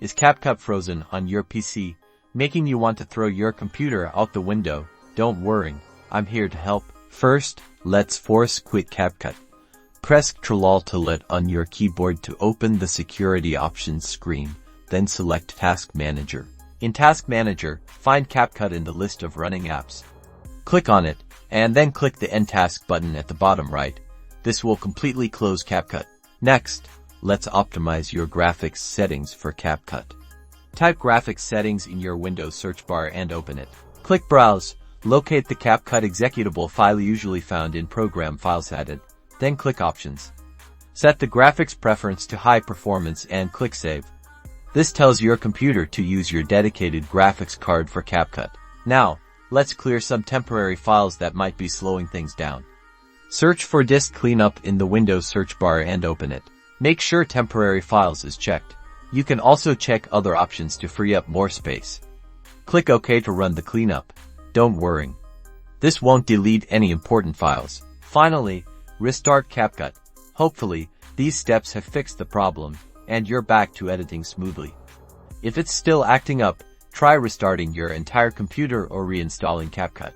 Is Capcut frozen on your PC, making you want to throw your computer out the window? Don't worry, I'm here to help. First, let's force quit Capcut. Press Ctrl-Alt-Delete on your keyboard to open the security options screen, then select Task Manager. In Task Manager, find Capcut in the list of running apps. Click on it, and then click the End Task button at the bottom right. This will completely close Capcut. Next, let's optimize your graphics settings for Capcut. Type graphics settings in your Windows search bar and open it. Click Browse. Locate the Capcut executable file usually found in Program Files Added. Then click Options. Set the graphics preference to High Performance and click Save. This tells your computer to use your dedicated graphics card for Capcut. Now, let's clear some temporary files that might be slowing things down. Search for Disk Cleanup in the Windows search bar and open it. Make sure Temporary Files is checked. You can also check other options to free up more space. Click OK to run the cleanup. Don't worry, this won't delete any important files. Finally, restart Capcut. Hopefully, these steps have fixed the problem, and you're back to editing smoothly. If it's still acting up, try restarting your entire computer or reinstalling Capcut.